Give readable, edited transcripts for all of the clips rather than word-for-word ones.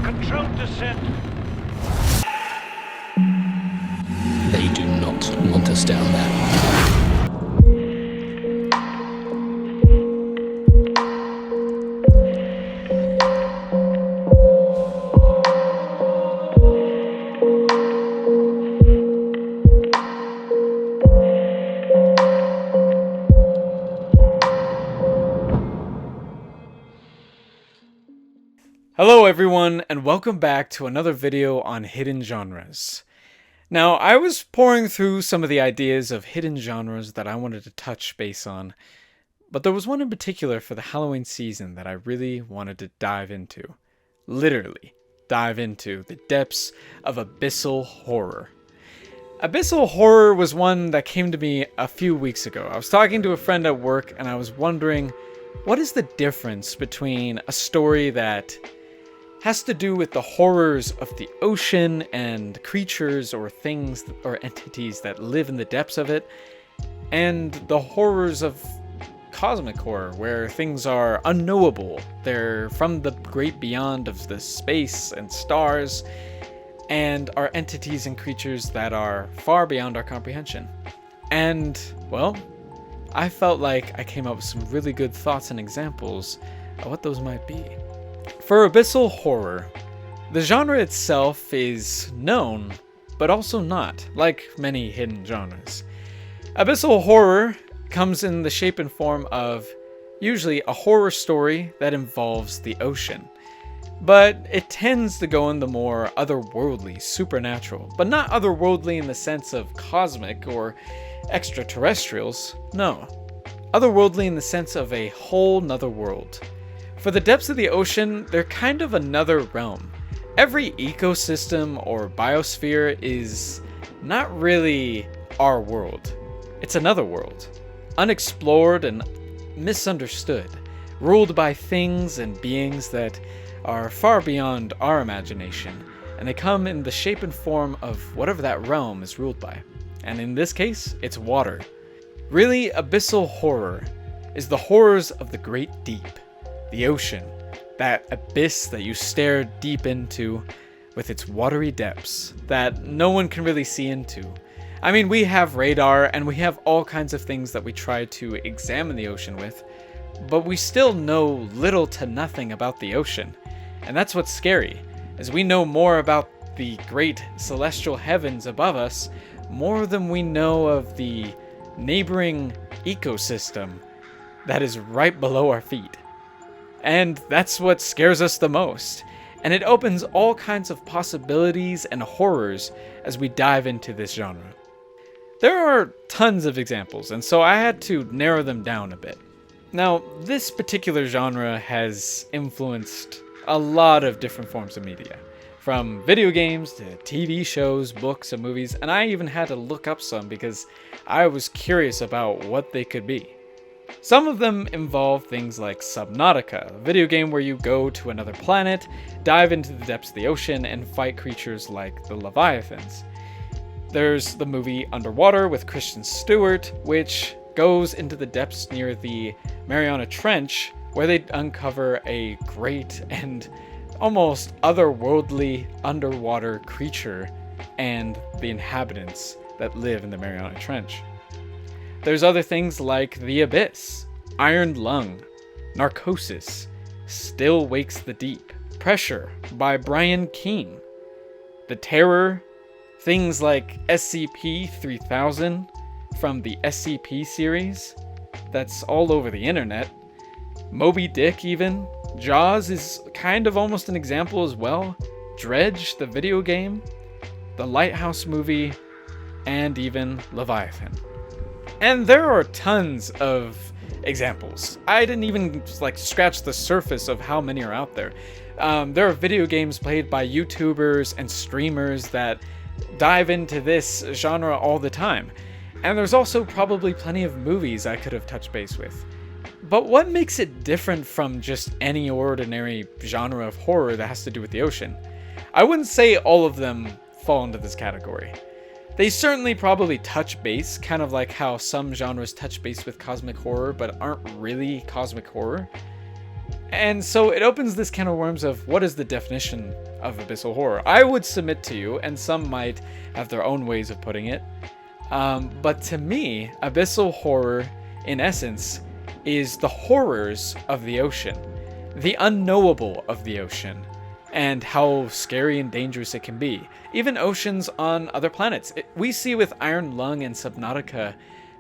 Controlled descent. They do not want us down there. Hello everyone, and welcome back to another video on hidden genres. Now, I was pouring through some of the ideas of hidden genres that I wanted to touch base on, but there was one in particular for the Halloween season that I really wanted to dive into. Literally, dive into the depths of abyssal horror. Abyssal horror was one that came to me a few weeks ago. I was talking to a friend at work, and I was wondering, what is the difference between a story that has to do with the horrors of the ocean and creatures or things or entities that live in the depths of it, and the horrors of cosmic horror, where things are unknowable, they're from the great beyond of the space and stars, and are entities and creatures that are far beyond our comprehension. And, well, I felt like I came up with some really good thoughts and examples of what those might be. For abyssal horror, the genre itself is known, but also not, like many hidden genres. Abyssal horror comes in the shape and form of usually a horror story that involves the ocean. But it tends to go in the more otherworldly, supernatural, but not otherworldly in the sense of cosmic or extraterrestrials, no. Otherworldly in the sense of a whole nother world. For the depths of the ocean, they're kind of another realm. Every ecosystem or biosphere is not really our world. It's another world. Unexplored and misunderstood. Ruled by things and beings that are far beyond our imagination. And they come in the shape and form of whatever that realm is ruled by. And in this case, it's water. Really, abyssal horror is the horrors of the great deep. The ocean, that abyss that you stare deep into with its watery depths that no one can really see into. I mean, we have radar and we have all kinds of things that we try to examine the ocean with, but we still know little to nothing about the ocean. And that's what's scary, as we know more about the great celestial heavens above us, more than we know of the neighboring ecosystem that is right below our feet. And that's what scares us the most. And it opens all kinds of possibilities and horrors as we dive into this genre. There are tons of examples, and so I had to narrow them down a bit. Now, this particular genre has influenced a lot of different forms of media. From video games to TV shows, books, and movies, and I even had to look up some because I was curious about what they could be. Some of them involve things like Subnautica, a video game where you go to another planet, dive into the depths of the ocean, and fight creatures like the Leviathans. There's the movie Underwater with Kristen Stewart, which goes into the depths near the Mariana Trench, where they uncover a great and almost otherworldly underwater creature and the inhabitants that live in the Mariana Trench. There's other things like The Abyss, Iron Lung, Narcosis, Still Wakes the Deep, Pressure by Brian Keene, The Terror, things like SCP-3000 from the SCP series, that's all over the internet, Moby Dick even, Jaws is kind of almost an example as well, Dredge, the video game, the Lighthouse movie, and even Leviathan. And there are tons of examples. I didn't even scratch the surface of how many are out there. There are video games played by YouTubers and streamers that dive into this genre all the time. And there's also probably plenty of movies I could have touched base with. But what makes it different from just any ordinary genre of horror that has to do with the ocean? I wouldn't say all of them fall into this category. They certainly probably touch base, kind of like how some genres touch base with cosmic horror but aren't really cosmic horror. And so it opens this can of worms of what is the definition of abyssal horror. I would submit to you, and some might have their own ways of putting it, but to me, abyssal horror, in essence, is the horrors of the ocean, the unknowable of the ocean, and how scary and dangerous it can be. Even oceans on other planets. We see with Iron Lung and Subnautica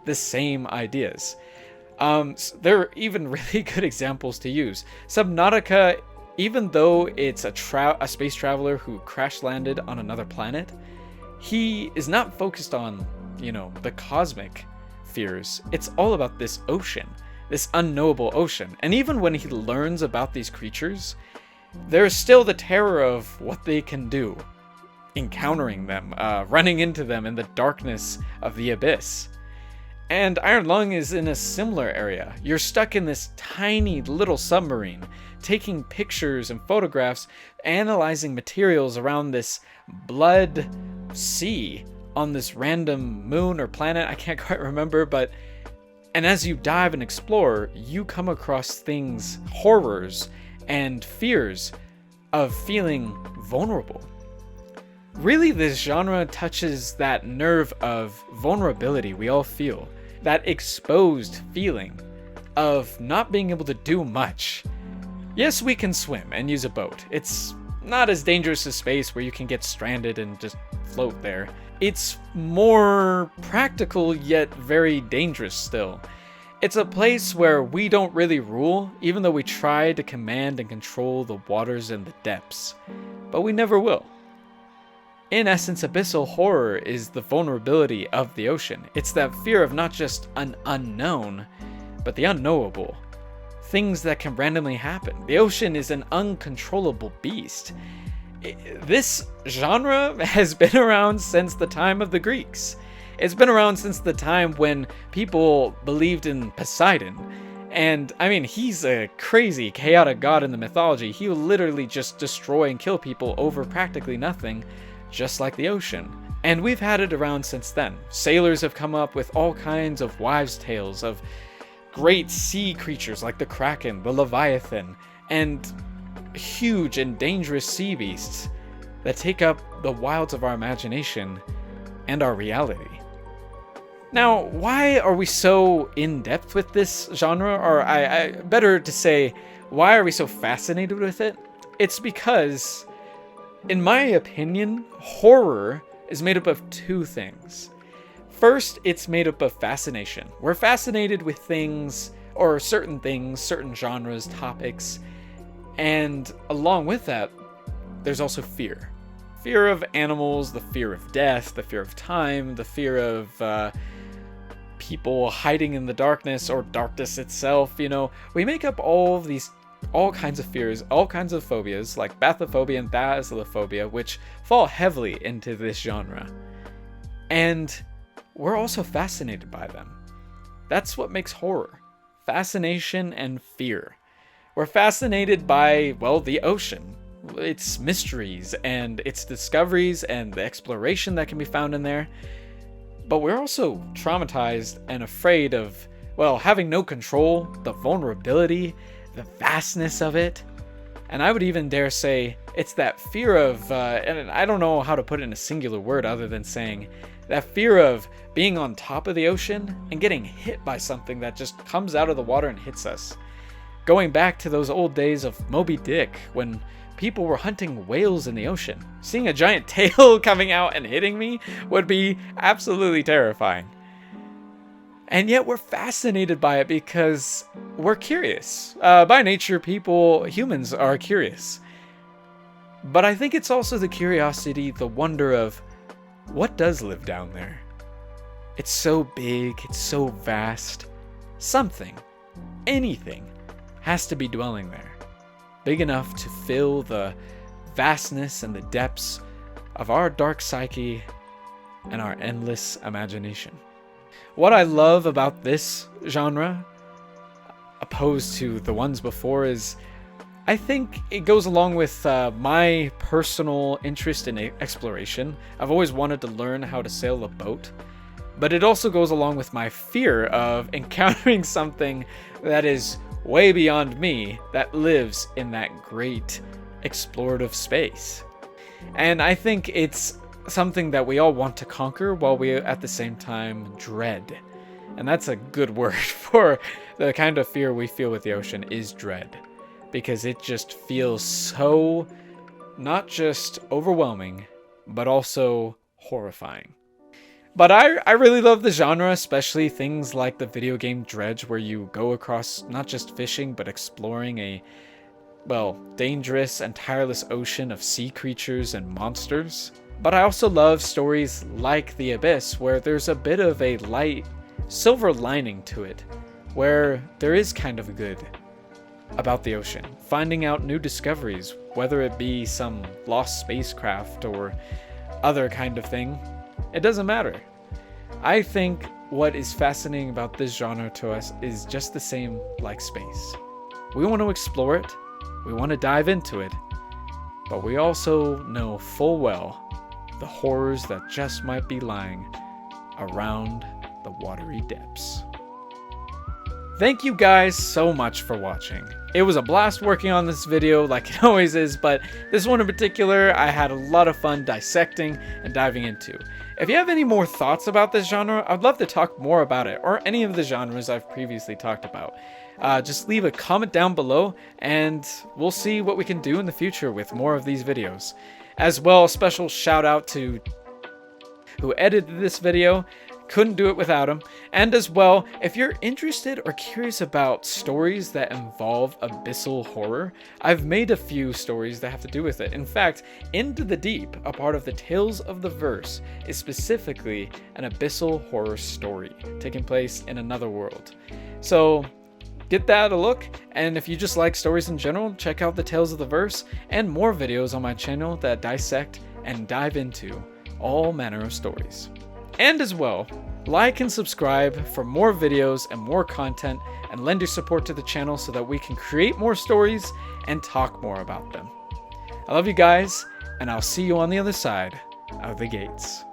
the same ideas. There are even really good examples to use. Subnautica, even though it's a space traveler who crash landed on another planet, he is not focused on, the cosmic fears. It's all about this ocean, this unknowable ocean. And even when he learns about these creatures, there's still the terror of what they can do, encountering them, running into them in the darkness of the abyss. And Iron Lung is in a similar area. You're stuck in this tiny little submarine, taking pictures and photographs, analyzing materials around this blood sea on this random moon or planet, I can't quite remember, and as you dive and explore, you come across things, horrors, and fears of feeling vulnerable. Really, this genre touches that nerve of vulnerability we all feel, that exposed feeling of not being able to do much. Yes, we can swim and use a boat. It's not as dangerous as space where you can get stranded and just float there. It's more practical yet very dangerous still. It's a place where we don't really rule, even though we try to command and control the waters and the depths. But we never will. In essence, abyssal horror is the vulnerability of the ocean. It's that fear of not just an unknown, but the unknowable. Things that can randomly happen. The ocean is an uncontrollable beast. This genre has been around since the time of the Greeks. It's been around since the time when people believed in Poseidon. And, he's a crazy, chaotic god in the mythology. He will literally just destroy and kill people over practically nothing, just like the ocean. And we've had it around since then. Sailors have come up with all kinds of wives' tales of great sea creatures like the Kraken, the Leviathan, and huge and dangerous sea beasts that take up the wilds of our imagination and our reality. Now, why are we so in-depth with this genre? Or better to say, why are we so fascinated with it? It's because, in my opinion, horror is made up of two things. First, it's made up of fascination. We're fascinated with things, certain genres, topics, and along with that, there's also fear. Fear of animals, the fear of death, the fear of time, the fear of people hiding in the darkness or darkness itself. We make up all kinds of fears, all kinds of phobias, like bathyphobia and thalassophobia, which fall heavily into this genre. And we're also fascinated by them. That's what makes horror. Fascination and fear. We're fascinated by, the ocean, its mysteries and its discoveries and the exploration that can be found in there. But we're also traumatized and afraid of, having no control, the vulnerability, the vastness of it. And I would even dare say it's that fear of, and I don't know how to put it in a singular word other than saying, that fear of being on top of the ocean and getting hit by something that just comes out of the water and hits us. Going back to those old days of Moby Dick, when people were hunting whales in the ocean. Seeing a giant tail coming out and hitting me would be absolutely terrifying. And yet we're fascinated by it because we're curious. By nature, humans are curious. But I think it's also the curiosity, the wonder of what does live down there? It's so big, it's so vast. Something, anything, has to be dwelling there. Big enough to fill the vastness and the depths of our dark psyche and our endless imagination. What I love about this genre, opposed to the ones before, is I think it goes along with my personal interest in exploration. I've always wanted to learn how to sail a boat, but it also goes along with my fear of encountering something that is way beyond me that lives in that great explorative space. And I think it's something that we all want to conquer while we at the same time dread. And that's a good word for the kind of fear we feel with the ocean, is dread. Because it just feels so not just overwhelming, but also horrifying. But I really love the genre, especially things like the video game Dredge, where you go across not just fishing, but exploring a, well, dangerous and tireless ocean of sea creatures and monsters. But I also love stories like The Abyss, where there's a bit of a light, silver lining to it, where there is kind of good about the ocean, finding out new discoveries, whether it be some lost spacecraft or other kind of thing. It doesn't matter. I think what is fascinating about this genre to us is just the same like space. We want to explore it, we want to dive into it, but we also know full well the horrors that just might be lying around the watery depths. Thank you guys so much for watching. It was a blast working on this video like it always is, but this one in particular I had a lot of fun dissecting and diving into. If you have any more thoughts about this genre, I'd love to talk more about it, or any of the genres I've previously talked about. Just leave a comment down below and we'll see what we can do in the future with more of these videos. As well, a special shout out to who edited this video. Couldn't do it without him. And as well, if you're interested or curious about stories that involve abyssal horror, I've made a few stories that have to do with it. In fact, Into the Deep, a part of the Tales of the Verse, is specifically an abyssal horror story taking place in another world. So get that a look, and if you just like stories in general, check out the Tales of the Verse and more videos on my channel that dissect and dive into all manner of stories. And as well, like and subscribe for more videos and more content, and lend your support to the channel so that we can create more stories and talk more about them. I love you guys, and I'll see you on the other side of the gates.